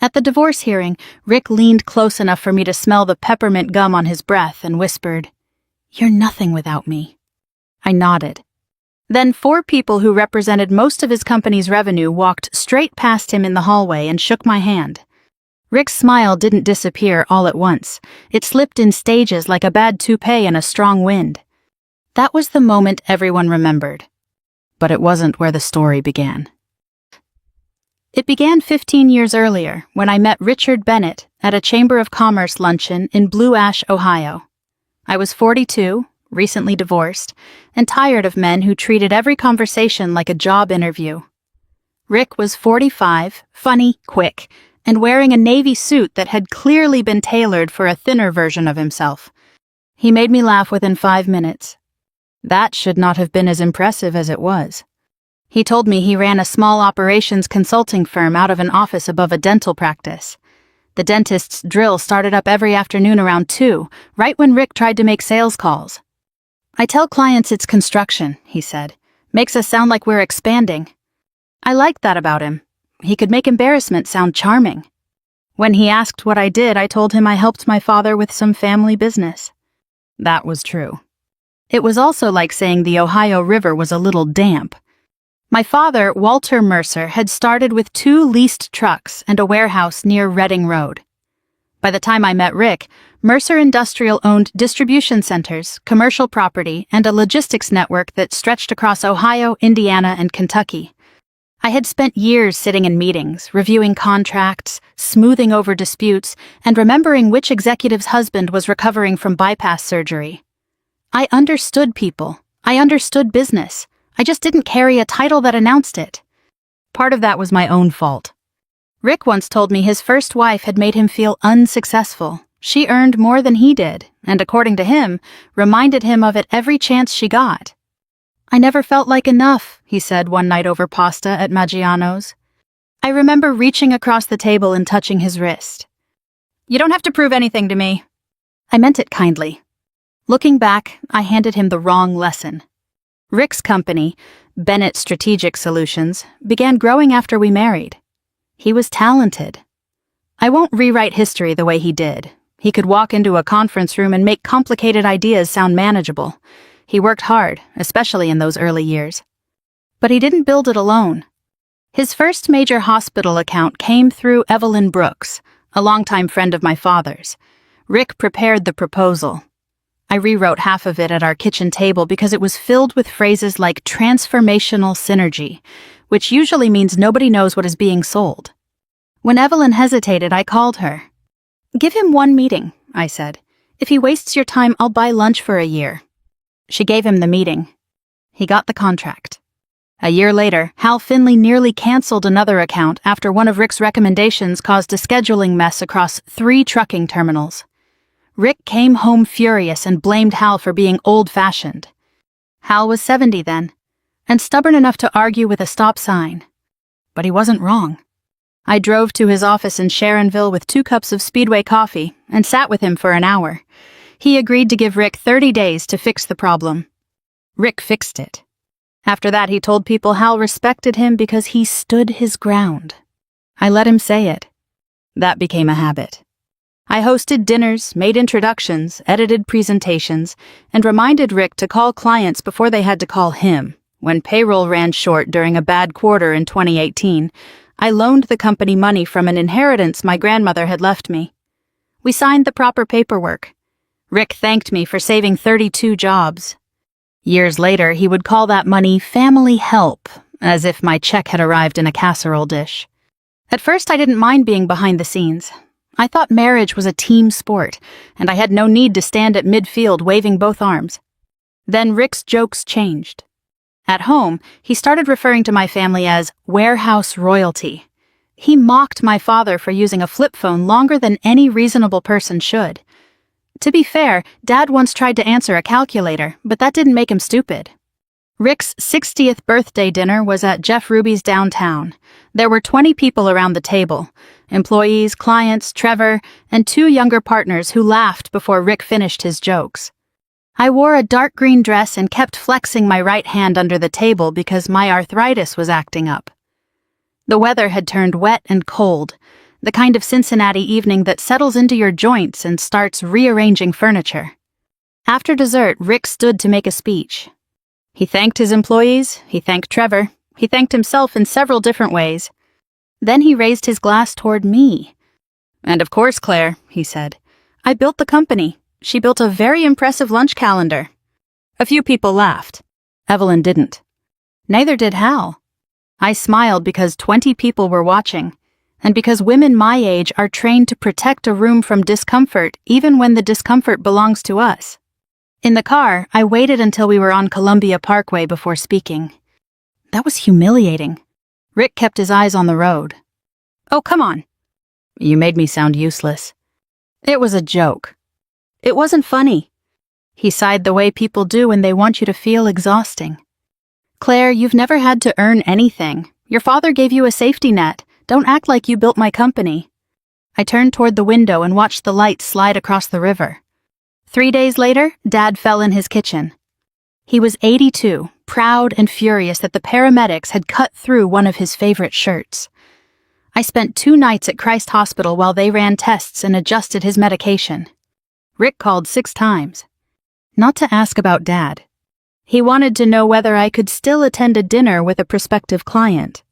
At the divorce hearing, Rick leaned close enough for me to smell the peppermint gum on his breath and whispered, "You're nothing without me." I nodded. Then 4 people who represented most of his company's revenue walked straight past him in the hallway and shook my hand. Rick's smile didn't disappear all at once. It slipped in stages like a bad toupee in a strong wind. That was the moment everyone remembered. But it wasn't where the story began. It began 15 years earlier when I met Richard Bennett at a Chamber of Commerce luncheon in Blue Ash, Ohio. I was 42, recently divorced, and tired of men who treated every conversation like a job interview. Rick was 45, funny, quick, and wearing a navy suit that had clearly been tailored for a thinner version of himself. He made me laugh within 5 minutes. That should not have been as impressive as it was. He told me he ran a small operations consulting firm out of an office above a dental practice. The dentist's drill started up every afternoon around 2, right when Rick tried to make sales calls. "I tell clients it's construction," he said. "Makes us sound like we're expanding." I liked that about him. He could make embarrassment sound charming. When he asked what I did, I told him I helped my father with some family business. That was true. It was also like saying the Ohio River was a little damp. My father, Walter Mercer, had started with 2 leased trucks and a warehouse near Reading Road. By the time I met Rick, Mercer Industrial owned distribution centers, commercial property, and a logistics network that stretched across Ohio, Indiana, and Kentucky. I had spent years sitting in meetings, reviewing contracts, smoothing over disputes, and remembering which executive's husband was recovering from bypass surgery. I understood people. I understood business. I just didn't carry a title that announced it. Part of that was my own fault. Rick once told me his first wife had made him feel unsuccessful. She earned more than he did, and according to him, reminded him of it every chance she got. "I never felt like enough," he said one night over pasta at Maggiano's. I remember reaching across the table and touching his wrist. "You don't have to prove anything to me." I meant it kindly. Looking back, I handed him the wrong lesson. Rick's company, Bennett Strategic Solutions, began growing after we married. He was talented. I won't rewrite history the way he did. He could walk into a conference room and make complicated ideas sound manageable. He worked hard, especially in those early years. But he didn't build it alone. His first major hospital account came through Evelyn Brooks, a longtime friend of my father's. Rick prepared the proposal. I rewrote half of it at our kitchen table because it was filled with phrases like transformational synergy, which usually means nobody knows what is being sold. When Evelyn hesitated, I called her. "Give him 1 meeting," I said. "If he wastes your time, I'll buy lunch for a year." She gave him the meeting. He got the contract. A year later, Hal Finley nearly canceled another account after one of Rick's recommendations caused a scheduling mess across 3 trucking terminals. Rick came home furious and blamed Hal for being old-fashioned. Hal was 70 then, and stubborn enough to argue with a stop sign. But he wasn't wrong. I drove to his office in Sharonville with 2 cups of Speedway coffee and sat with him for an hour. He agreed to give Rick 30 days to fix the problem. Rick fixed it. After that, he told people Hal respected him because he stood his ground. I let him say it. That became a habit. I hosted dinners, made introductions, edited presentations, and reminded Rick to call clients before they had to call him. When payroll ran short during a bad quarter in 2018, I loaned the company money from an inheritance my grandmother had left me. We signed the proper paperwork. Rick thanked me for saving 32 jobs. Years later, he would call that money family help, as if my check had arrived in a casserole dish. At first, I didn't mind being behind the scenes. I thought marriage was a team sport, and I had no need to stand at midfield waving both arms. Then Rick's jokes changed. At home, he started referring to my family as warehouse royalty. He mocked my father for using a flip phone longer than any reasonable person should. To be fair, Dad once tried to answer a calculator, but that didn't make him stupid. Rick's 60th birthday dinner was at Jeff Ruby's downtown. There were 20 people around the table. Employees, clients, Trevor, and 2 younger partners who laughed before Rick finished his jokes. I wore a dark green dress and kept flexing my right hand under the table because my arthritis was acting up. The weather had turned wet and cold. the kind of Cincinnati evening that settles into your joints and starts rearranging furniture. After dessert, Rick stood to make a speech. He thanked his employees, he thanked Trevor, he thanked himself in several different ways. Then he raised his glass toward me. "And of course, Claire," he said, "I built the company. She built a very impressive lunch calendar." A few people laughed. Evelyn didn't. Neither did Hal. I smiled because 20 people were watching, and because women my age are trained to protect a room from discomfort even when the discomfort belongs to us. In the car, I waited until we were on Columbia Parkway before speaking. That was humiliating. Rick kept his eyes on the road. "Oh, come on." "You made me sound useless." "It was a joke." "It wasn't funny." He sighed the way people do when they want you to feel exhausting. "Claire, you've never had to earn anything. Your father gave you a safety net. Don't act like you built my company." I turned toward the window and watched the lights slide across the river. 3 days later, Dad fell in his kitchen. He was 82, proud and furious that the paramedics had cut through one of his favorite shirts. I spent 2 nights at Christ Hospital while they ran tests and adjusted his medication. Rick called 6 times. Not to ask about Dad. He wanted to know whether I could still attend a dinner with a prospective client.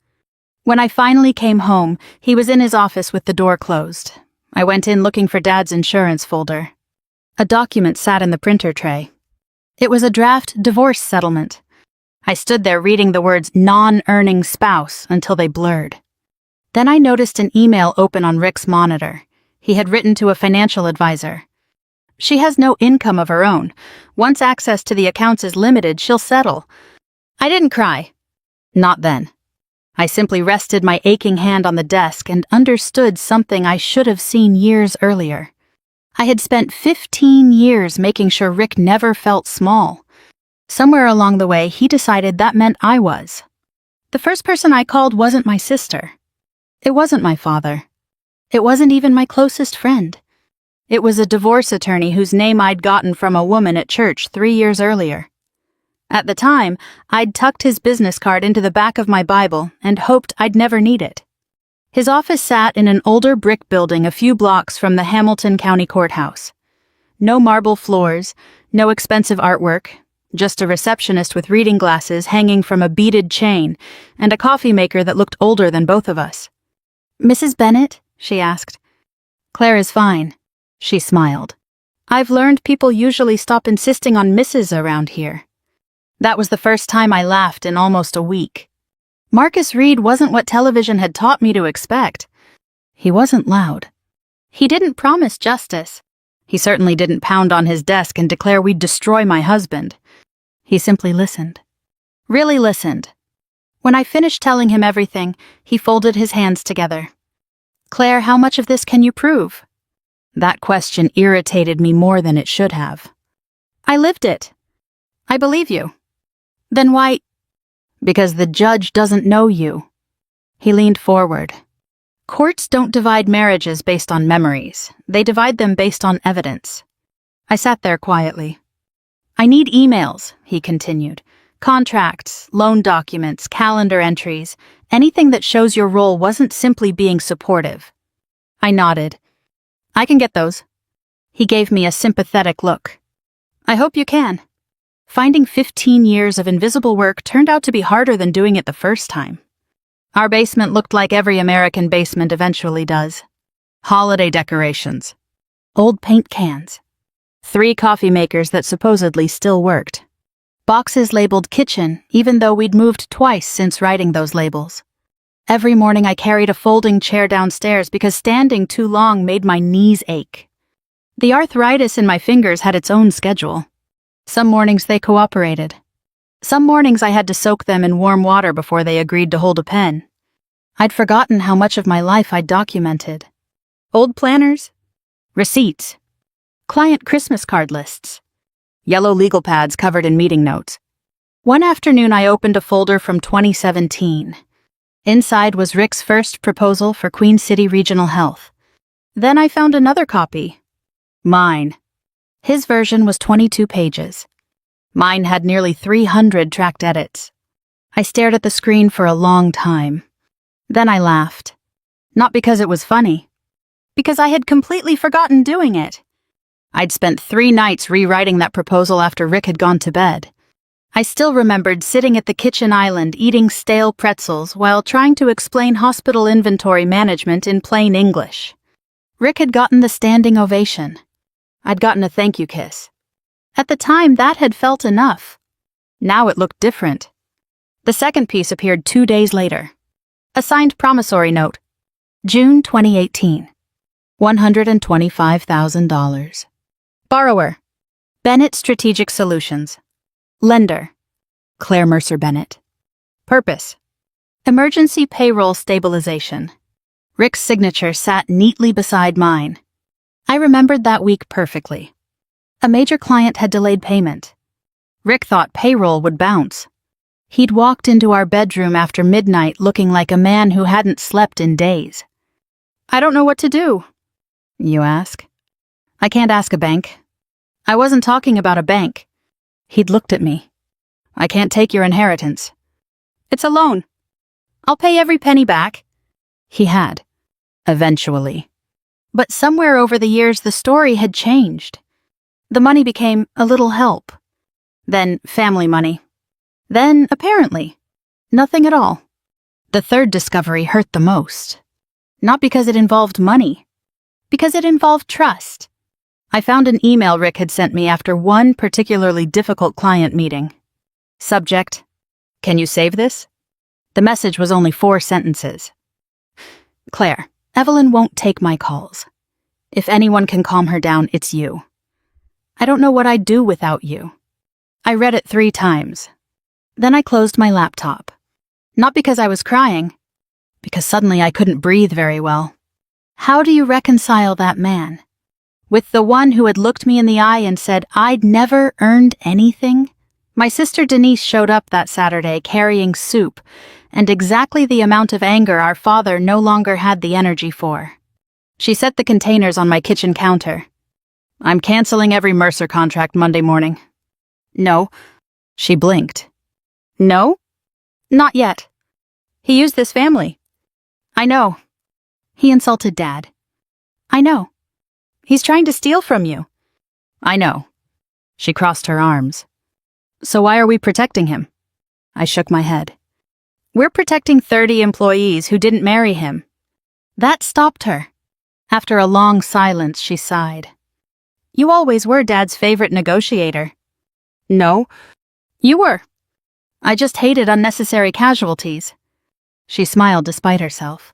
When I finally came home, he was in his office with the door closed. I went in looking for Dad's insurance folder. A document sat in the printer tray. It was a draft divorce settlement. I stood there reading the words non-earning spouse until they blurred. Then I noticed an email open on Rick's monitor. He had written to a financial advisor. "She has no income of her own. Once access to the accounts is limited, she'll settle." I didn't cry. Not then. I simply rested my aching hand on the desk and understood something I should have seen years earlier. I had spent 15 years making sure Rick never felt small. Somewhere along the way, he decided that meant I was. The first person I called wasn't my sister. It wasn't my father. It wasn't even my closest friend. It was a divorce attorney whose name I'd gotten from a woman at church 3 years earlier. At the time, I'd tucked his business card into the back of my Bible and hoped I'd never need it. His office sat in an older brick building a few blocks from the Hamilton County Courthouse. No marble floors, no expensive artwork, just a receptionist with reading glasses hanging from a beaded chain and a coffee maker that looked older than both of us. "Mrs. Bennett?" she asked. "Claire is fine." She smiled. "I've learned people usually stop insisting on Mrs. around here." That was the first time I laughed in almost a week. Marcus Reed wasn't what television had taught me to expect. He wasn't loud. He didn't promise justice. He certainly didn't pound on his desk and declare we'd destroy my husband. He simply listened. Really listened. When I finished telling him everything, he folded his hands together. "Claire, how much of this can you prove?" That question irritated me more than it should have. "I lived it." "I believe you." "Then why?" "Because the judge doesn't know you." He leaned forward. "Courts don't divide marriages based on memories. They divide them based on evidence." I sat there quietly. "I need emails," he continued. "Contracts, loan documents, calendar entries, anything that shows your role wasn't simply being supportive." I nodded. "I can get those." He gave me a sympathetic look. "I hope you can." Finding 15 years of invisible work turned out to be harder than doing it the first time. Our basement looked like every American basement eventually does. Holiday decorations. Old paint cans. 3 coffee makers that supposedly still worked. Boxes labeled kitchen, even though we'd moved twice since writing those labels. Every morning I carried a folding chair downstairs because standing too long made my knees ache. The arthritis in my fingers had its own schedule. Some mornings they cooperated. Some mornings I had to soak them in warm water before they agreed to hold a pen. I'd forgotten how much of my life I'd documented. Old planners, receipts, client Christmas card lists, yellow legal pads covered in meeting notes. One afternoon I opened a folder from 2017. Inside was Rick's first proposal for Queen City Regional Health. Then I found another copy. Mine. His version was 22 pages. Mine had nearly 300 tracked edits. I stared at the screen for a long time. Then I laughed. Not because it was funny. Because I had completely forgotten doing it. I'd spent 3 nights rewriting that proposal after Rick had gone to bed. I still remembered sitting at the kitchen island eating stale pretzels while trying to explain hospital inventory management in plain English. Rick had gotten the standing ovation. I'd gotten a thank you kiss. At the time, that had felt enough. Now it looked different. The second piece appeared 2 days later. A signed promissory note. June 2018. $125,000. Borrower. Bennett Strategic Solutions. Lender. Claire Mercer Bennett. Purpose. Emergency payroll stabilization. Rick's signature sat neatly beside mine. I remembered that week perfectly. A major client had delayed payment. Rick thought payroll would bounce. He'd walked into our bedroom after midnight looking like a man who hadn't slept in days. I don't know what to do, you ask. I can't ask a bank. I wasn't talking about a bank. He'd looked at me. I can't take your inheritance. It's a loan. I'll pay every penny back. He had. Eventually. But somewhere over the years the story had changed. The money became a little help. Then family money. Then, apparently, nothing at all. The third discovery hurt the most. Not because it involved money. Because it involved trust. I found an email Rick had sent me after one particularly difficult client meeting. Subject: Can you save this? The message was only 4 sentences. Claire, Evelyn won't take my calls. If anyone can calm her down, it's you. I don't know what I'd do without you. I read it 3 times. Then I closed my laptop. Not because I was crying, because suddenly I couldn't breathe very well. How do you reconcile that man with the one who had looked me in the eye and said I'd never earned anything? My sister Denise showed up that Saturday carrying soup and exactly the amount of anger our father no longer had the energy for. She set the containers on my kitchen counter. I'm canceling every Mercer contract Monday morning. No. She blinked. No? Not yet. He used this family. I know. He insulted Dad. I know. He's trying to steal from you. I know. She crossed her arms. So why are we protecting him? I shook my head. We're protecting 30 employees who didn't marry him. That stopped her. After a long silence, she sighed. You always were Dad's favorite negotiator. No, you were. I just hated unnecessary casualties. She smiled despite herself.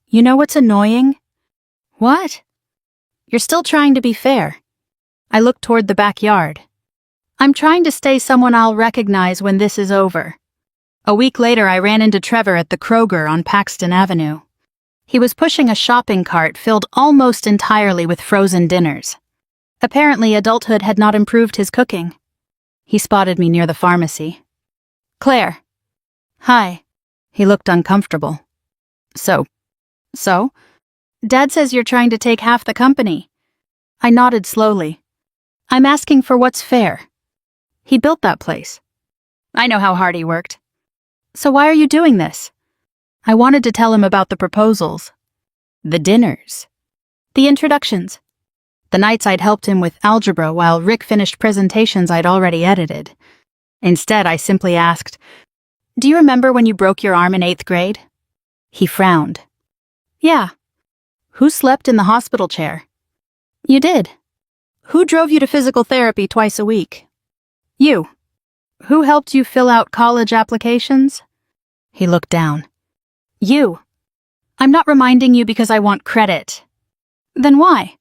You know what's annoying? What? You're still trying to be fair. I looked toward the backyard. I'm trying to stay someone I'll recognize when this is over. A week later, I ran into Trevor at the Kroger on Paxton Avenue. He was pushing a shopping cart filled almost entirely with frozen dinners. Apparently, adulthood had not improved his cooking. He spotted me near the pharmacy. Claire. Hi. He looked uncomfortable. So? Dad says you're trying to take half the company. I nodded slowly. I'm asking for what's fair. He built that place. I know how hard he worked. So why are you doing this? I wanted to tell him about the proposals. The dinners. The introductions. The nights I'd helped him with algebra while Rick finished presentations I'd already edited. Instead, I simply asked, Do you remember when you broke your arm in 8th grade? He frowned. Yeah. Who slept in the hospital chair? You did. Who drove you to physical therapy twice a week? You. Who helped you fill out college applications? He looked down. You. I'm not reminding you because I want credit. Then why?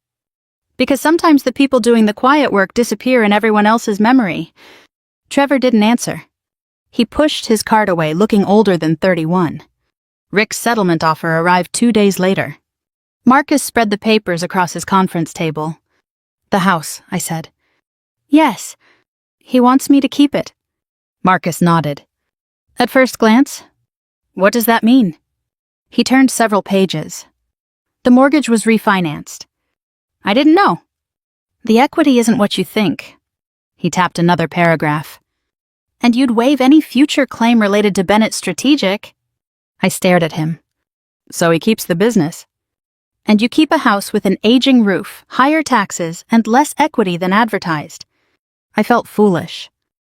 Because sometimes the people doing the quiet work disappear in everyone else's memory. Trevor didn't answer. He pushed his card away, looking older than 31. Rick's settlement offer arrived 2 days later. Marcus spread the papers across his conference table. The house, I said. Yes. He wants me to keep it. Marcus nodded. At first glance, what does that mean? He turned several pages. The mortgage was refinanced. I didn't know. The equity isn't what you think. He tapped another paragraph. And you'd waive any future claim related to Bennett Strategic. I stared at him. So he keeps the business. And you keep a house with an aging roof, higher taxes, and less equity than advertised. I felt foolish.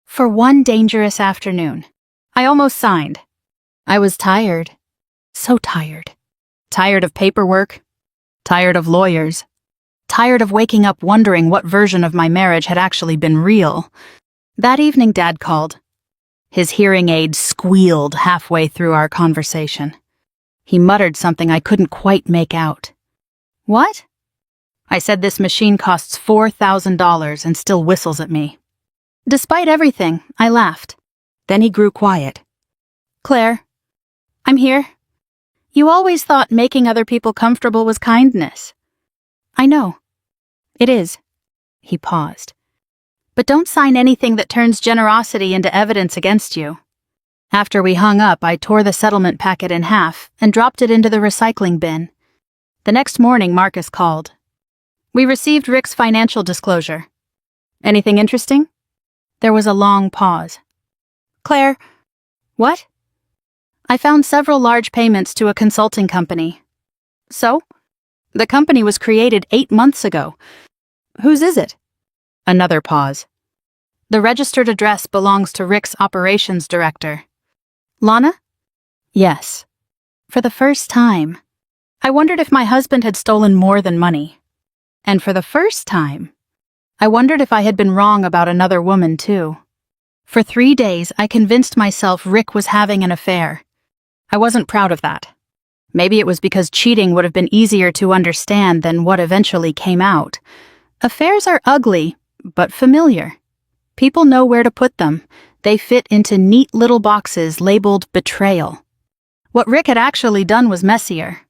For one dangerous afternoon, I almost signed. I was tired. So tired. Tired of paperwork. Tired of lawyers. Tired of waking up wondering what version of my marriage had actually been real. That evening, Dad called. His hearing aid squealed halfway through our conversation. He muttered something I couldn't quite make out. What? I said this machine costs $4,000 and still whistles at me. Despite everything, I laughed. Then he grew quiet. Claire, I'm here. You always thought making other people comfortable was kindness. I know. It is. He paused. But don't sign anything that turns generosity into evidence against you. After we hung up, I tore the settlement packet in half and dropped it into the recycling bin. The next morning, Marcus called. We received Rick's financial disclosure. Anything interesting? There was a long pause. Claire, what? I found several large payments to a consulting company. So? The company was created 8 months ago. Whose is it? Another pause. The registered address belongs to Rick's operations director. Lana? Yes. For the first time, I wondered if my husband had stolen more than money. And for the first time, I wondered if I had been wrong about another woman, too. For 3 days, I convinced myself Rick was having an affair. I wasn't proud of that. Maybe it was because cheating would have been easier to understand than what eventually came out. Affairs are ugly, but familiar. People know where to put them. They fit into neat little boxes labeled betrayal. What Rick had actually done was messier.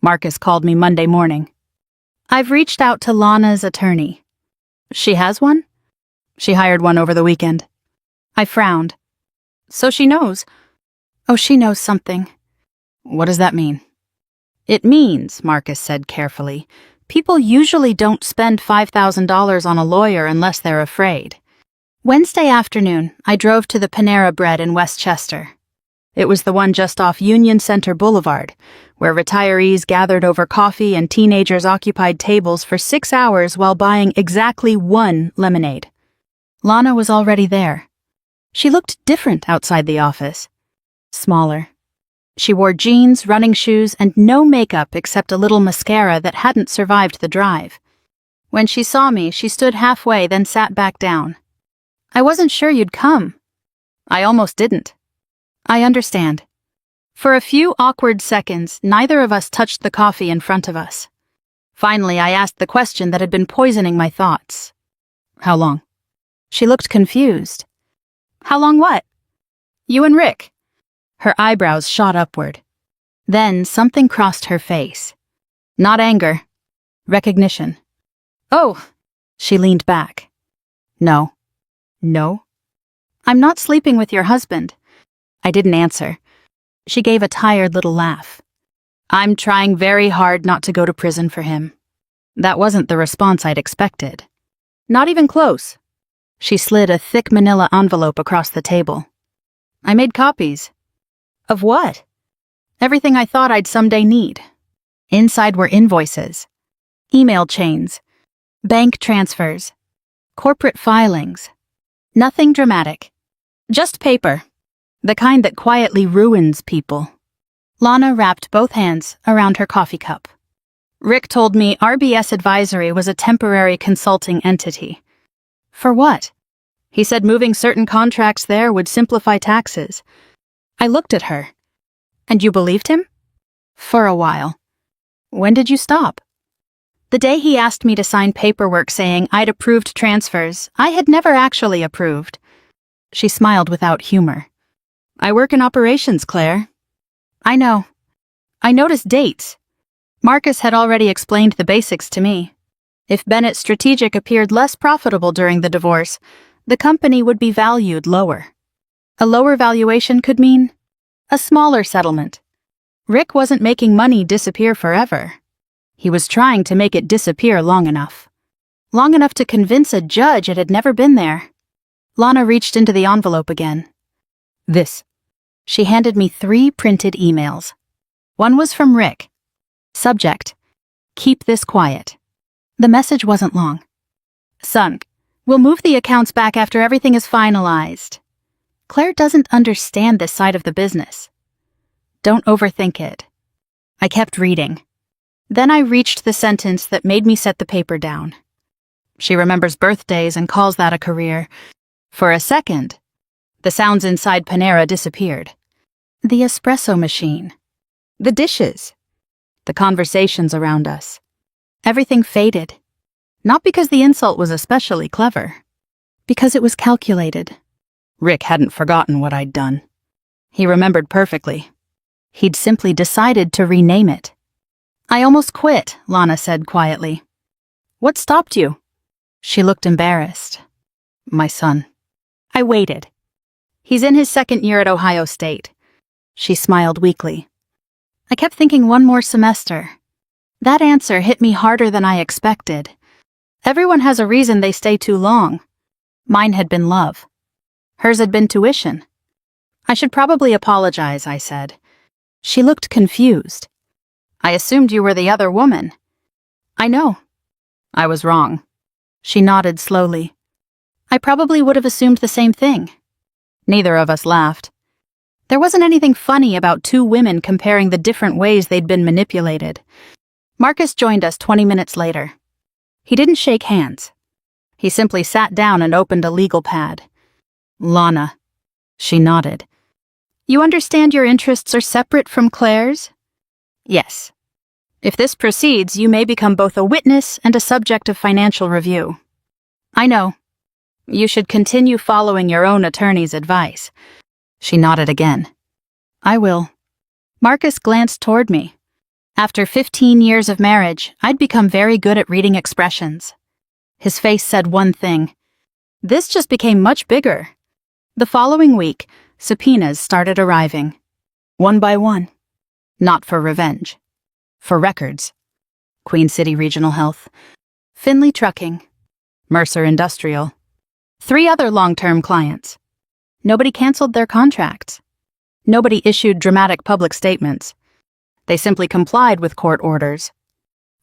Marcus called me Monday morning. I've reached out to Lana's attorney. She has one? She hired one over the weekend. I frowned. So she knows. Oh, she knows something. What does that mean? It means, Marcus said carefully, people usually don't spend $5,000 on a lawyer unless they're afraid. Wednesday afternoon, I drove to the Panera Bread in Westchester. It was the one just off Union Center Boulevard, where retirees gathered over coffee and teenagers occupied tables for 6 hours while buying exactly one lemonade. Lana was already there. She looked different outside the office. Smaller. She wore jeans, running shoes, and no makeup except a little mascara that hadn't survived the drive. When she saw me, she stood halfway, then sat back down. I wasn't sure you'd come. I almost didn't. I understand. For a few awkward seconds, neither of us touched the coffee in front of us. Finally, I asked the question that had been poisoning my thoughts. How long? She looked confused. How long what? You and Rick. Her eyebrows shot upward. Then something crossed her face. Not anger. Recognition. Oh, she leaned back. No. No? I'm not sleeping with your husband. I didn't answer. She gave a tired little laugh. I'm trying very hard not to go to prison for him. That wasn't the response I'd expected. Not even close. She slid a thick manila envelope across the table. I made copies. Of what? Everything I thought I'd someday need. Inside were invoices, email chains, bank transfers, corporate filings. Nothing dramatic. Just paper. The kind that quietly ruins people. Lana wrapped both hands around her coffee cup. Rick told me RBS Advisory was a temporary consulting entity. For what? He said moving certain contracts there would simplify taxes. I looked at her. And you believed him? For a while. When did you stop? The day he asked me to sign paperwork saying I'd approved transfers I had never actually approved. She smiled without humor. I work in operations, Claire. I know. I noticed dates. Marcus had already explained the basics to me. If Bennett Strategic appeared less profitable during the divorce, the company would be valued lower. A lower valuation could mean a smaller settlement. Rick wasn't making money disappear forever. He was trying to make it disappear long enough. Long enough to convince a judge it had never been there. Lana reached into the envelope again. This. She handed me 3 printed emails. One was from Rick. Subject: keep this quiet. The message wasn't long. Son, we'll move the accounts back after everything is finalized. Claire doesn't understand this side of the business. Don't overthink it. I kept reading. Then I reached the sentence that made me set the paper down. She remembers birthdays and calls that a career. For a second, the sounds inside Panera disappeared. The espresso machine. The dishes. The conversations around us. Everything faded. Not because the insult was especially clever. Because it was calculated. Rick hadn't forgotten what I'd done. He remembered perfectly. He'd simply decided to rename it. I almost quit, Lana said quietly. What stopped you? She looked embarrassed. My son. I waited. He's in his second year at Ohio State. She smiled weakly. I kept thinking one more semester. That answer hit me harder than I expected. Everyone has a reason they stay too long. Mine had been love. Hers had been tuition. I should probably apologize, I said. She looked confused. I assumed you were the other woman. I know. I was wrong. She nodded slowly. I probably would have assumed the same thing. Neither of us laughed. There wasn't anything funny about two women comparing the different ways they'd been manipulated. Marcus joined us 20 minutes later. He didn't shake hands. He simply sat down and opened a legal pad. Lana. She nodded. You understand your interests are separate from Claire's? Yes. If this proceeds, you may become both a witness and a subject of financial review. I know. You should continue following your own attorney's advice. She nodded again. I will. Marcus glanced toward me. After 15 years of marriage, I'd become very good at reading expressions. His face said one thing. This just became much bigger. The following week, subpoenas started arriving. One by one. Not for revenge. For records. Queen City Regional Health. Finley Trucking. Mercer Industrial. 3 other long-term clients. Nobody canceled their contracts. Nobody issued dramatic public statements. They simply complied with court orders.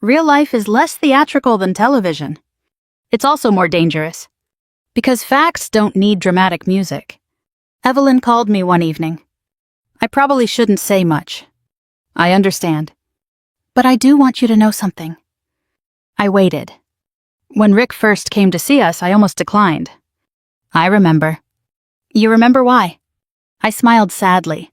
Real life is less theatrical than television. It's also more dangerous. Because facts don't need dramatic music. Evelyn called me one evening. I probably shouldn't say much. I understand. But I do want you to know something. I waited. When Rick first came to see us, I almost declined. I remember. You remember why? I smiled sadly.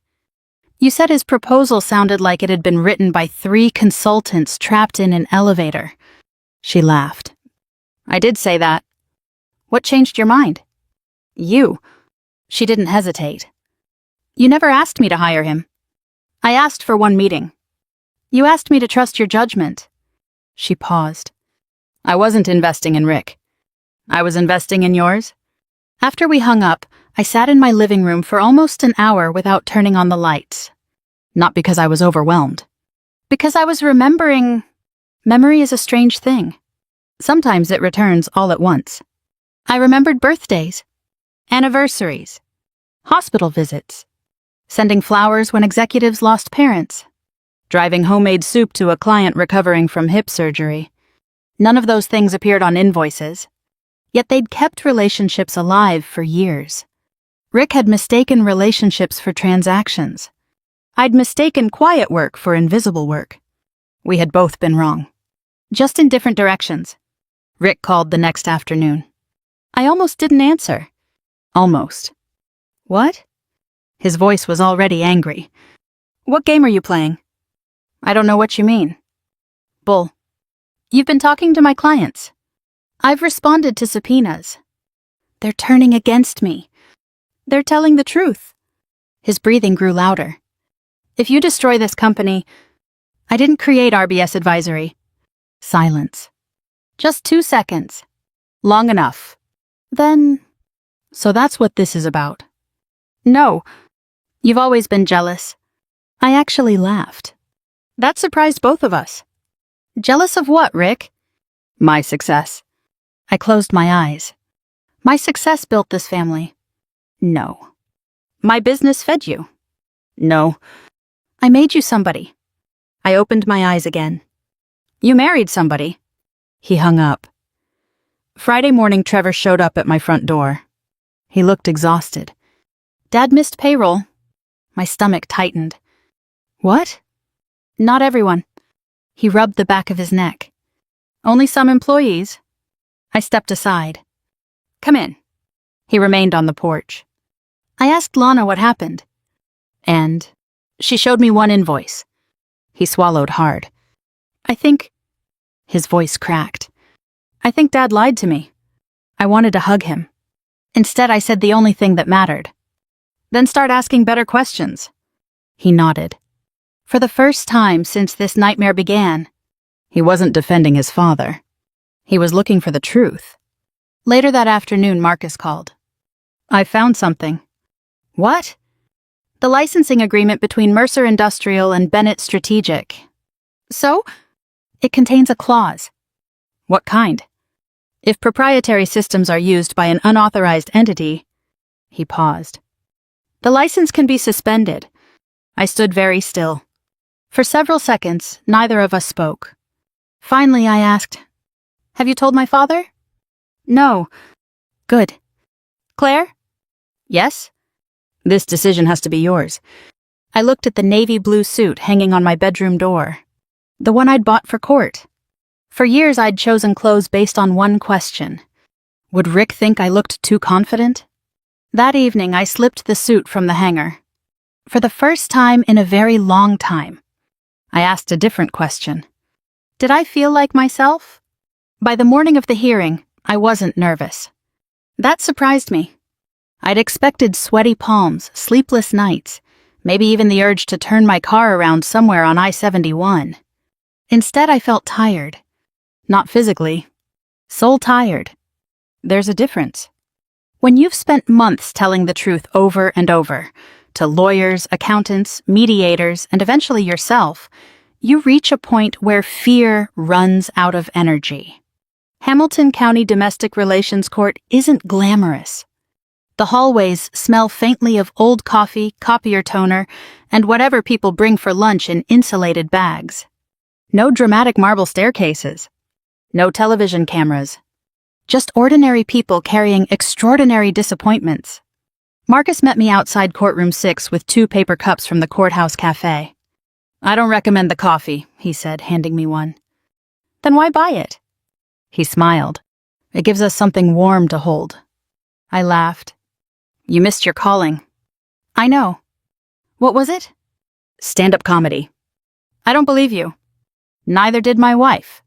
You said his proposal sounded like it had been written by 3 consultants trapped in an elevator. She laughed. I did say that. What changed your mind? You. She didn't hesitate. You never asked me to hire him. I asked for one meeting. You asked me to trust your judgment. She paused. I wasn't investing in Rick. I was investing in yours. After we hung up, I sat in my living room for almost an hour without turning on the lights. Not because I was overwhelmed. Because I was remembering. Memory is a strange thing. Sometimes it returns all at once. I remembered birthdays, anniversaries, hospital visits, sending flowers when executives lost parents, driving homemade soup to a client recovering from hip surgery. None of those things appeared on invoices. Yet they'd kept relationships alive for years. Rick had mistaken relationships for transactions. I'd mistaken quiet work for invisible work. We had both been wrong. Just in different directions. Rick called the next afternoon. I almost didn't answer. Almost. What? His voice was already angry. What game are you playing? I don't know what you mean. Bull. You've been talking to my clients. I've responded to subpoenas. They're turning against me. They're telling the truth. His breathing grew louder. If you destroy this company, I didn't create RBS Advisory. Silence. Just 2 seconds. Long enough. Then, so that's what this is about. No, you've always been jealous. I actually laughed. That surprised both of us. Jealous of what, Rick? My success. I closed my eyes. My success built this family. No. My business fed you. No. I made you somebody. I opened my eyes again. You married somebody. He hung up. Friday morning, Trevor showed up at my front door. He looked exhausted. Dad missed payroll. My stomach tightened. What? Not everyone. He rubbed the back of his neck. Only some employees. I stepped aside. Come in. He remained on the porch. I asked Lana what happened. And she showed me one invoice. He swallowed hard. I think... His voice cracked. I think Dad lied to me. I wanted to hug him. Instead, I said the only thing that mattered. Then start asking better questions. He nodded. For the first time since this nightmare began, he wasn't defending his father. He was looking for the truth. Later that afternoon, Marcus called. I found something. What? The licensing agreement between Mercer Industrial and Bennett Strategic. So? It contains a clause. What kind? If proprietary systems are used by an unauthorized entity... He paused. The license can be suspended. I stood very still. For several seconds, neither of us spoke. Finally, I asked, Have you told my father? No. Good. Claire? Yes? This decision has to be yours. I looked at the navy blue suit hanging on my bedroom door. The one I'd bought for court. For years, I'd chosen clothes based on one question. Would Rick think I looked too confident? That evening, I slipped the suit from the hanger. For the first time in a very long time, I asked a different question. Did I feel like myself? By the morning of the hearing, I wasn't nervous. That surprised me. I'd expected sweaty palms, sleepless nights, maybe even the urge to turn my car around somewhere on I-71. Instead, I felt tired. Not physically. Soul tired. There's a difference. When you've spent months telling the truth over and over, to lawyers, accountants, mediators, and eventually yourself, you reach a point where fear runs out of energy. Hamilton County Domestic Relations Court isn't glamorous. The hallways smell faintly of old coffee, copier toner, and whatever people bring for lunch in insulated bags. No dramatic marble staircases. No television cameras. Just ordinary people carrying extraordinary disappointments. Marcus met me outside Courtroom 6 with 2 paper cups from the courthouse cafe. I don't recommend the coffee, he said, handing me one. Then why buy it? He smiled. It gives us something warm to hold. I laughed. You missed your calling. I know. What was it? Stand-up comedy. I don't believe you. Neither did my wife.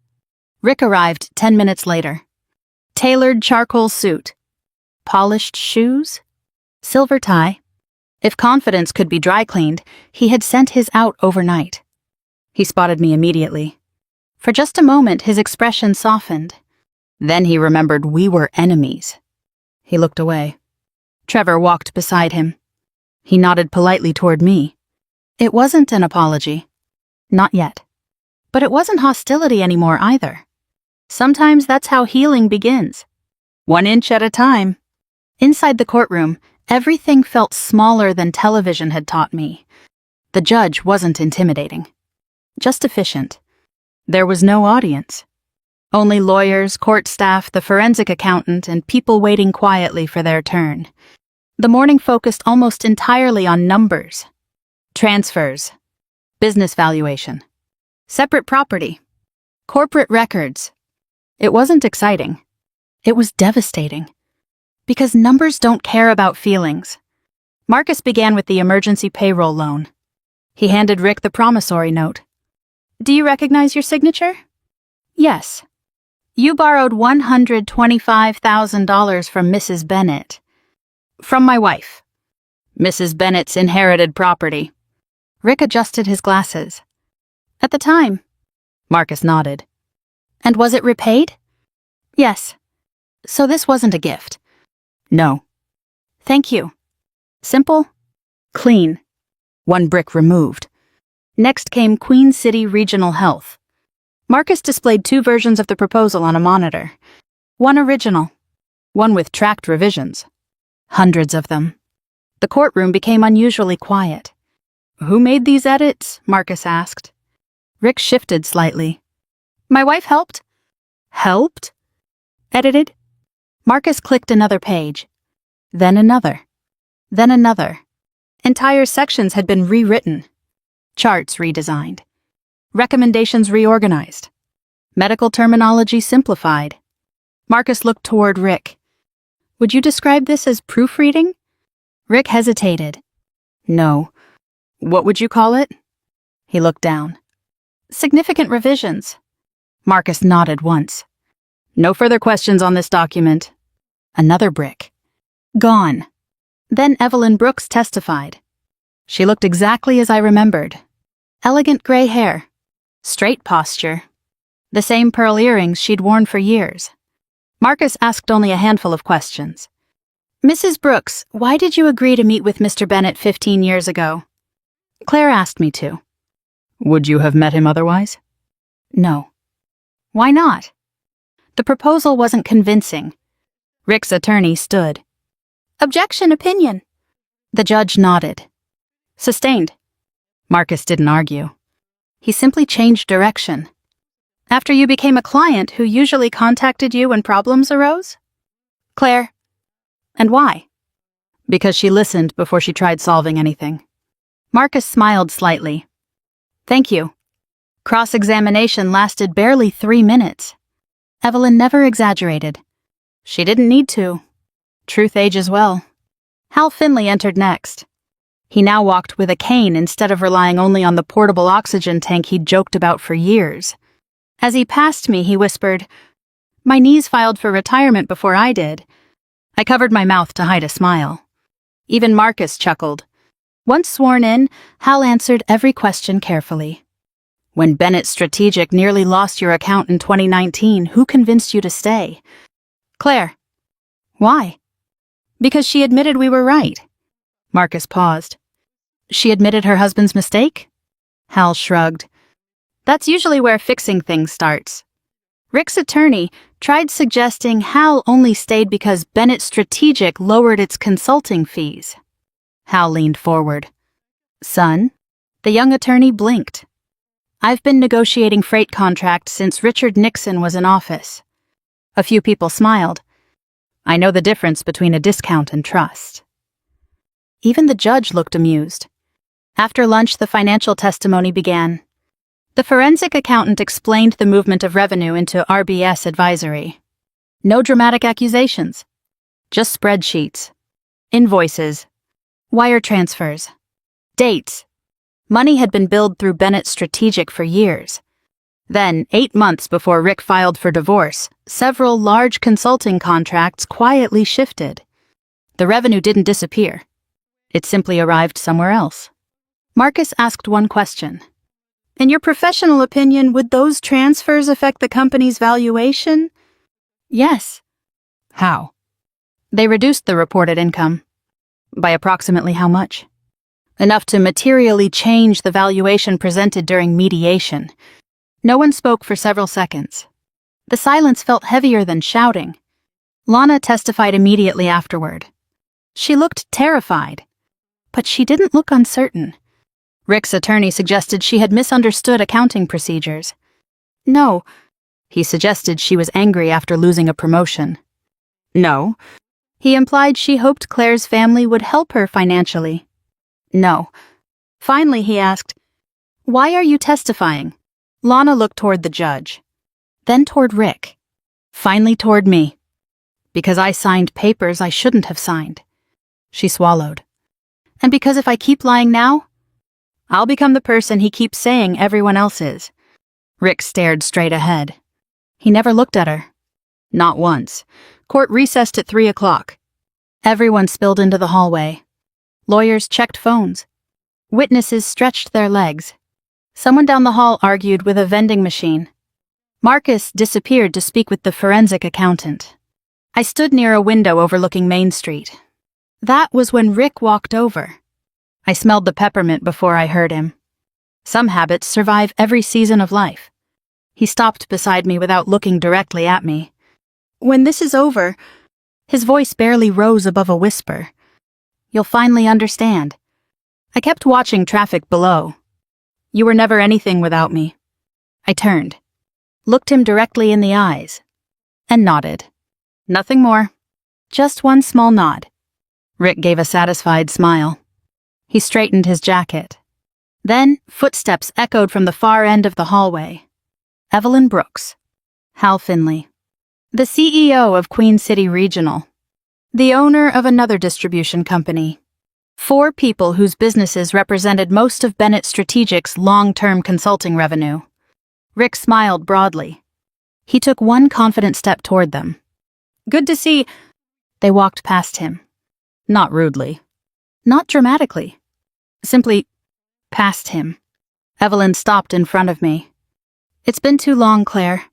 Rick arrived 10 minutes later. Tailored charcoal suit. Polished shoes. Silver tie. If confidence could be dry cleaned, he had sent his out overnight. He spotted me immediately. For just a moment, his expression softened. Then he remembered we were enemies. He looked away. Trevor walked beside him. He nodded politely toward me. It wasn't an apology. Not yet. But it wasn't hostility anymore either. Sometimes that's how healing begins. 1 inch at a time. Inside the courtroom, everything felt smaller than television had taught me. The judge wasn't intimidating. Just efficient. There was no audience. Only lawyers, court staff, the forensic accountant, and people waiting quietly for their turn. The morning focused almost entirely on numbers. Transfers. Business valuation. Separate property. Corporate records. It wasn't exciting. It was devastating. Because numbers don't care about feelings. Marcus began with the emergency payroll loan. He handed Rick the promissory note. Do you recognize your signature? Yes. You borrowed $125,000 from Mrs. Bennett. From my wife. Mrs. Bennett's inherited property. Rick adjusted his glasses. At the time. Marcus nodded. And was it repaid? Yes. So this wasn't a gift. No. Thank you. Simple. Clean. 1 brick removed. Next came Queen City Regional Health. Marcus displayed 2 versions of the proposal on a monitor. One original. One with tracked revisions. Hundreds of them. The courtroom became unusually quiet. Who made these edits? Marcus asked. Rick shifted slightly. My wife helped? Helped? Edited? Marcus clicked another page. Then another. Then another. Entire sections had been rewritten. Charts redesigned. Recommendations reorganized. Medical terminology simplified. Marcus looked toward Rick. Would you describe this as proofreading? Rick hesitated. No. What would you call it? He looked down. Significant revisions. Marcus nodded once. No further questions on this document. Another brick. Gone. Then Evelyn Brooks testified. She looked exactly as I remembered. Elegant gray hair. Straight posture. The same pearl earrings she'd worn for years. Marcus asked only a handful of questions. Mrs. Brooks, why did you agree to meet with Mr. Bennett 15 years ago? Claire asked me to. Would you have met him otherwise? No. Why not? The proposal wasn't convincing. Rick's attorney stood. Objection, opinion. The judge nodded. Sustained. Marcus didn't argue. He simply changed direction. After you became a client who usually contacted you when problems arose? Claire. And why? Because she listened before she tried solving anything. Marcus smiled slightly. Thank you. Cross-examination lasted barely 3 minutes. Evelyn never exaggerated. She didn't need to. Truth ages well. Hal Finley entered next. He now walked with a cane instead of relying only on the portable oxygen tank he'd joked about for years. As he passed me, he whispered, My knees filed for retirement before I did. I covered my mouth to hide a smile. Even Marcus chuckled. Once sworn in, Hal answered every question carefully. When Bennett Strategic nearly lost your account in 2019, who convinced you to stay? Claire. Why? Because she admitted we were right. Marcus paused. She admitted her husband's mistake? Hal shrugged. That's usually where fixing things starts. Rick's attorney tried suggesting Hal only stayed because Bennett Strategic lowered its consulting fees. Hal leaned forward. Son? The young attorney blinked. I've been negotiating freight contracts since Richard Nixon was in office. A few people smiled. I know the difference between a discount and trust. Even the judge looked amused. After lunch, the financial testimony began. The forensic accountant explained the movement of revenue into RBS advisory. No dramatic accusations. Just spreadsheets. Invoices. Wire transfers. Dates. Money had been billed through Bennett Strategic for years. Then, 8 months before Rick filed for divorce, several large consulting contracts quietly shifted. The revenue didn't disappear. It simply arrived somewhere else. Marcus asked one question. In your professional opinion, would those transfers affect the company's valuation? Yes. How? They reduced the reported income. By approximately how much? Enough to materially change the valuation presented during mediation. No one spoke for several seconds. The silence felt heavier than shouting. Lana testified immediately afterward. She looked terrified, but she didn't look uncertain. Rick's attorney suggested she had misunderstood accounting procedures. No, he suggested she was angry after losing a promotion. No, he implied she hoped Claire's family would help her financially. No. Finally, he asked, Why are you testifying? Lana looked toward the judge, then toward Rick, finally toward me. Because I signed papers I shouldn't have signed. She swallowed. And because if I keep lying now, I'll become the person he keeps saying everyone else is. Rick stared straight ahead. He never looked at her. Not once. Court recessed at 3 o'clock. Everyone spilled into the hallway. Lawyers checked phones. Witnesses stretched their legs. Someone down the hall argued with a vending machine. Marcus disappeared to speak with the forensic accountant. I stood near a window overlooking Main Street. That was when Rick walked over. I smelled the peppermint before I heard him. Some habits survive every season of life. He stopped beside me without looking directly at me. When this is over, his voice barely rose above a whisper. You'll finally understand. I kept watching traffic below. You were never anything without me. I turned, looked him directly in the eyes, and nodded. Nothing more. Just one small nod. Rick gave a satisfied smile. He straightened his jacket. Then, footsteps echoed from the far end of the hallway. Evelyn Brooks. Hal Finley. The CEO of Queen City Regional. The owner of another distribution company. 4 people whose businesses represented most of Bennett Strategic's long-term consulting revenue. Rick smiled broadly. He took one confident step toward them. Good to see. They walked past him. Not rudely. Not dramatically. Simply past him. Evelyn stopped in front of me. It's been too long, Claire.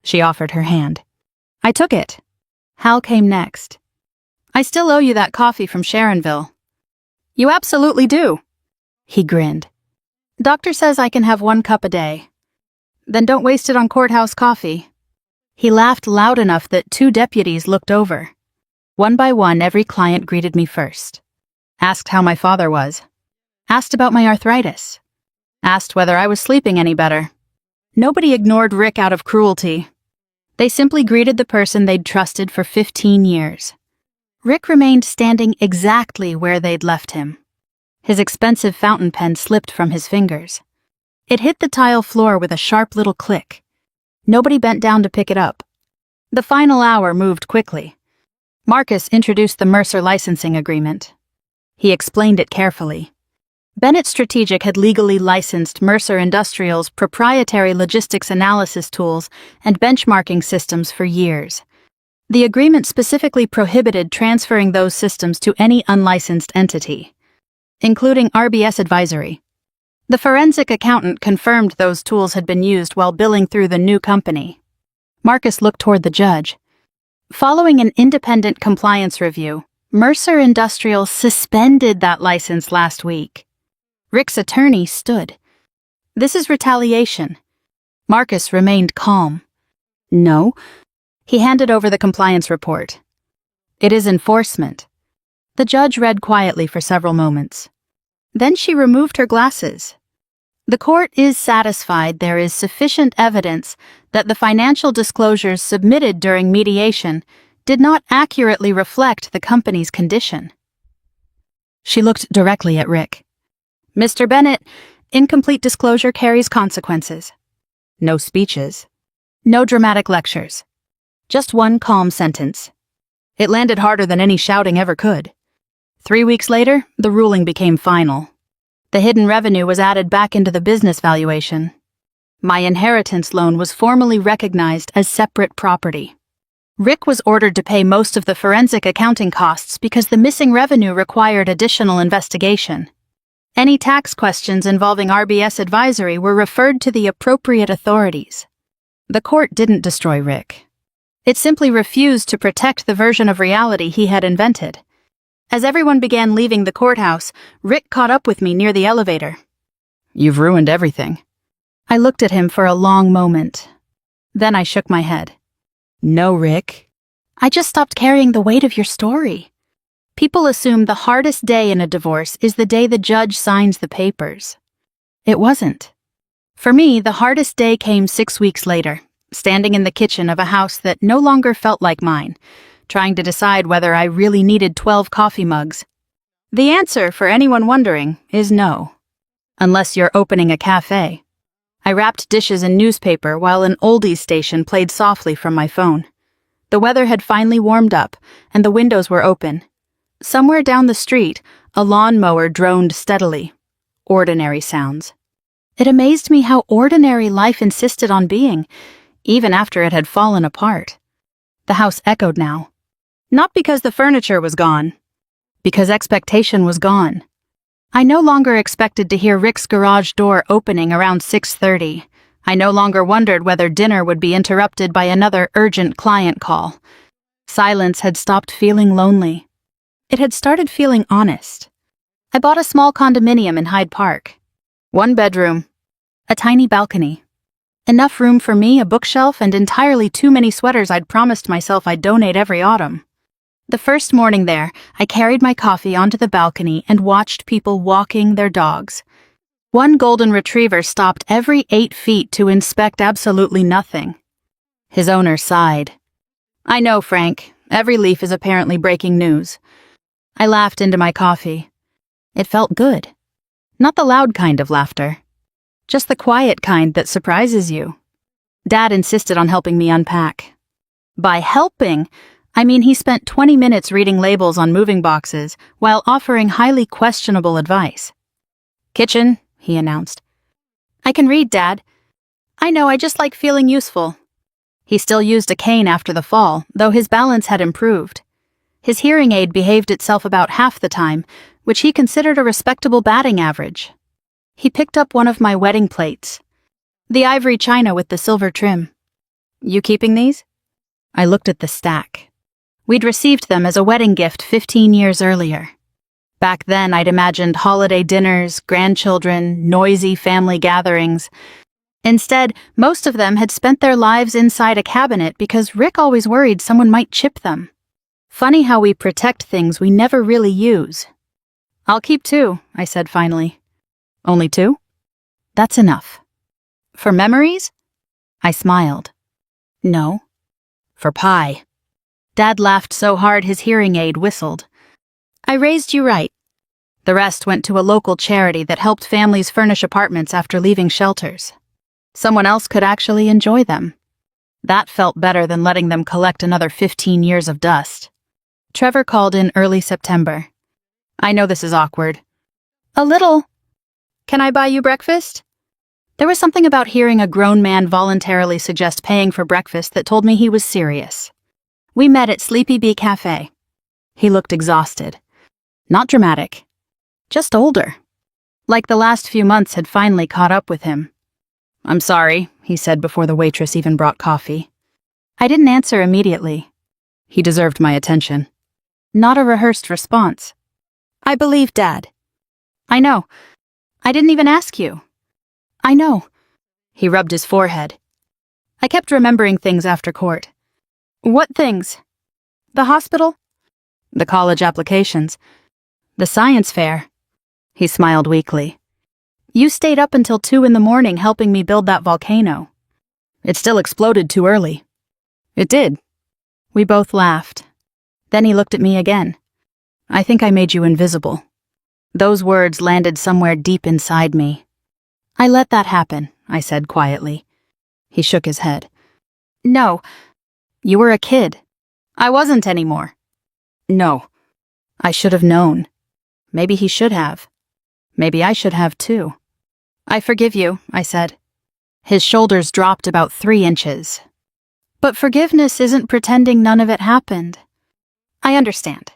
She offered her hand. I took it. Hal came next. I still owe you that coffee from Sharonville. You absolutely do. He grinned. Doctor says I can have 1 cup a day. Then don't waste it on courthouse coffee. He laughed loud enough that 2 deputies looked over. One by one, every client greeted me first. Asked how my father was. Asked about my arthritis. Asked whether I was sleeping any better. Nobody ignored Rick out of cruelty. They simply greeted the person they'd trusted for 15 years. Rick remained standing exactly where they'd left him. His expensive fountain pen slipped from his fingers. It hit the tile floor with a sharp little click. Nobody bent down to pick it up. The final hour moved quickly. Marcus introduced the Mercer licensing agreement. He explained it carefully. Bennett Strategic had legally licensed Mercer Industrial's proprietary logistics analysis tools and benchmarking systems for years. The agreement specifically prohibited transferring those systems to any unlicensed entity, including RBS Advisory. The forensic accountant confirmed those tools had been used while billing through the new company. Marcus looked toward the judge. Following an independent compliance review, Mercer Industrial suspended that license last week. Rick's attorney stood. This is retaliation. Marcus remained calm. No. He handed over the compliance report. It is enforcement. The judge read quietly for several moments. Then she removed her glasses. The court is satisfied there is sufficient evidence that the financial disclosures submitted during mediation did not accurately reflect the company's condition. She looked directly at Rick. Mr. Bennett, incomplete disclosure carries consequences. No speeches. No dramatic lectures. Just one calm sentence. It landed harder than any shouting ever could. 3 weeks later, the ruling became final. The hidden revenue was added back into the business valuation. My inheritance loan was formally recognized as separate property. Rick was ordered to pay most of the forensic accounting costs because the missing revenue required additional investigation. Any tax questions involving RBS Advisory were referred to the appropriate authorities. The court didn't destroy Rick. It simply refused to protect the version of reality he had invented. As everyone began leaving the courthouse, Rick caught up with me near the elevator. You've ruined everything. I looked at him for a long moment. Then I shook my head. No, Rick. I just stopped carrying the weight of your story. People assume the hardest day in a divorce is the day the judge signs the papers. It wasn't. For me, the hardest day came 6 weeks later, standing in the kitchen of a house that no longer felt like mine, trying to decide whether I really needed 12 coffee mugs. The answer, for anyone wondering, is no. Unless you're opening a cafe. I wrapped dishes in newspaper while an oldies station played softly from my phone. The weather had finally warmed up, and the windows were open. Somewhere down the street, a lawnmower droned steadily. Ordinary sounds. It amazed me how ordinary life insisted on being, even after it had fallen apart. The house echoed now. Not because the furniture was gone. Because expectation was gone. I no longer expected to hear Rick's garage door opening around 6:30. I no longer wondered whether dinner would be interrupted by another urgent client call. Silence had stopped feeling lonely. It had started feeling honest. I bought a small condominium in Hyde Park. 1 bedroom. A tiny balcony. Enough room for me, a bookshelf, and entirely too many sweaters I'd promised myself I'd donate every autumn. The first morning there, I carried my coffee onto the balcony and watched people walking their dogs. One golden retriever stopped every 8 feet to inspect absolutely nothing. His owner sighed. "I know, Frank. Every leaf is apparently breaking news." I laughed into my coffee. It felt good. Not the loud kind of laughter. Just the quiet kind that surprises you. Dad insisted on helping me unpack. By helping, I mean he spent 20 minutes reading labels on moving boxes while offering highly questionable advice. "Kitchen," he announced. "I can read, Dad." "I know, I just like feeling useful." He still used a cane after the fall, though his balance had improved. His hearing aid behaved itself about half the time, which he considered a respectable batting average. He picked up one of my wedding plates. The ivory china with the silver trim. "You keeping these?" I looked at the stack. We'd received them as a wedding gift 15 years earlier. Back then, I'd imagined holiday dinners, grandchildren, noisy family gatherings. Instead, most of them had spent their lives inside a cabinet because Rick always worried someone might chip them. Funny how we protect things we never really use. "I'll keep 2, I said finally. "Only 2? That's enough." "For memories?" I smiled. "No. For pie." Dad laughed so hard his hearing aid whistled. "I raised you right." The rest went to a local charity that helped families furnish apartments after leaving shelters. Someone else could actually enjoy them. That felt better than letting them collect another 15 years of dust. Trevor called in early September. "I know this is awkward." "A little." "Can I buy you breakfast?" There was something about hearing a grown man voluntarily suggest paying for breakfast that told me he was serious. We met at Sleepy Bee Cafe. He looked exhausted. Not dramatic. Just older. Like the last few months had finally caught up with him. "I'm sorry," he said before the waitress even brought coffee. I didn't answer immediately. He deserved my attention. Not a rehearsed response. "I believe Dad." "I know. I didn't even ask you." "I know." He rubbed his forehead. I kept remembering things after court. "What things?" "The hospital." "The college applications." "The science fair." He smiled weakly. "You stayed up until 2 in the morning helping me build that volcano." "It still exploded too early." "It did." We both laughed. Then he looked at me again. "I think I made you invisible." Those words landed somewhere deep inside me. "I let that happen," I said quietly. He shook his head. "No. You were a kid." "I wasn't anymore." "No." I should have known. Maybe he should have. Maybe I should have too. "I forgive you," I said. His shoulders dropped about 3 inches. "But forgiveness isn't pretending none of it happened." "I understand."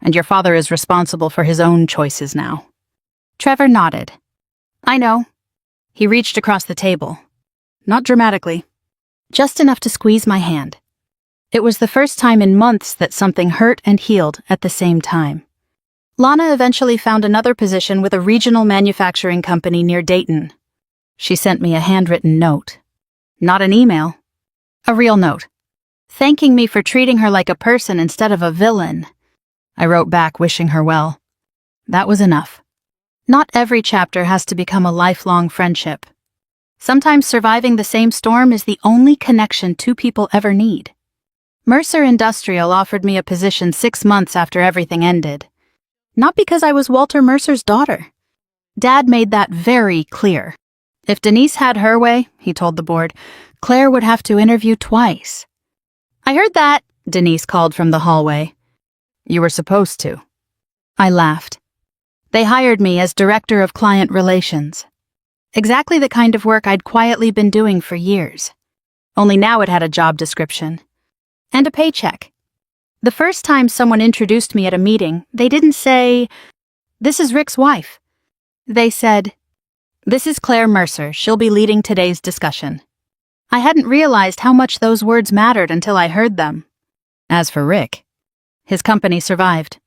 "And your father is responsible for his own choices now." Trevor nodded. "I know." He reached across the table. Not dramatically. Just enough to squeeze my hand. It was the first time in months that something hurt and healed at the same time. Lana eventually found another position with a regional manufacturing company near Dayton. She sent me a handwritten note. Not an email. A real note. Thanking me for treating her like a person instead of a villain. I wrote back wishing her well. That was enough. Not every chapter has to become a lifelong friendship. Sometimes surviving the same storm is the only connection 2 people ever need. Mercer Industrial offered me a position 6 months after everything ended. Not because I was Walter Mercer's daughter. Dad made that very clear. If Denise had her way, he told the board, Claire would have to interview twice. "I heard that," Denise called from the hallway. "You were supposed to." I laughed. They hired me as Director of Client Relations. Exactly the kind of work I'd quietly been doing for years. Only now it had a job description. And a paycheck. The first time someone introduced me at a meeting, they didn't say, "This is Rick's wife." They said, "This is Claire Mercer. She'll be leading today's discussion." I hadn't realized how much those words mattered until I heard them. As for Rick, his company survived.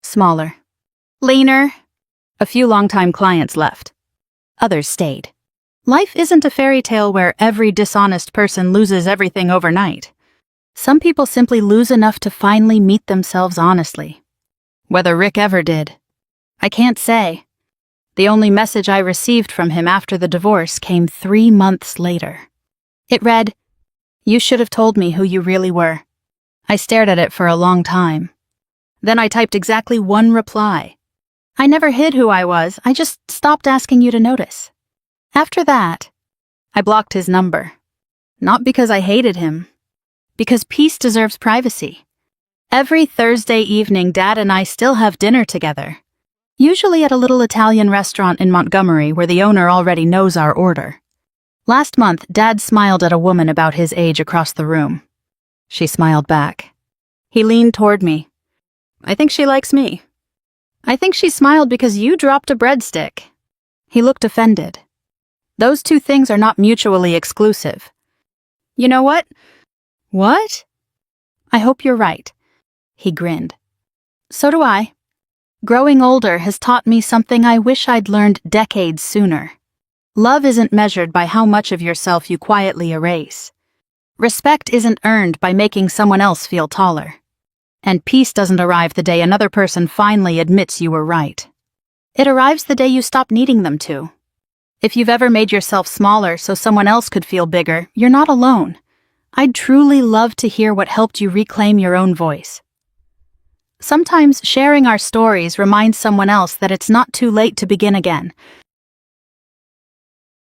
Smaller. Leaner. A few longtime clients left. Others stayed. Life isn't a fairy tale where every dishonest person loses everything overnight. Some people simply lose enough to finally meet themselves honestly. Whether Rick ever did, I can't say. The only message I received from him after the divorce came 3 months later. It read, "You should have told me who you really were." I stared at it for a long time. Then I typed exactly one reply. "I never hid who I was, I just stopped asking you to notice." After that, I blocked his number. Not because I hated him, because peace deserves privacy. Every Thursday evening, Dad and I still have dinner together, usually at a little Italian restaurant in Montgomery where the owner already knows our order. Last month, Dad smiled at a woman about his age across the room. She smiled back. He leaned toward me. "I think she likes me." "I think she smiled because you dropped a breadstick." He looked offended. "Those two things are not mutually exclusive." "You know what?" "What?" "I hope you're right." He grinned. "So do I." Growing older has taught me something I wish I'd learned decades sooner. Love isn't measured by how much of yourself you quietly erase. Respect isn't earned by making someone else feel taller. And peace doesn't arrive the day another person finally admits you were right. It arrives the day you stop needing them to. If you've ever made yourself smaller so someone else could feel bigger, you're not alone. I'd truly love to hear what helped you reclaim your own voice. Sometimes sharing our stories reminds someone else that it's not too late to begin again,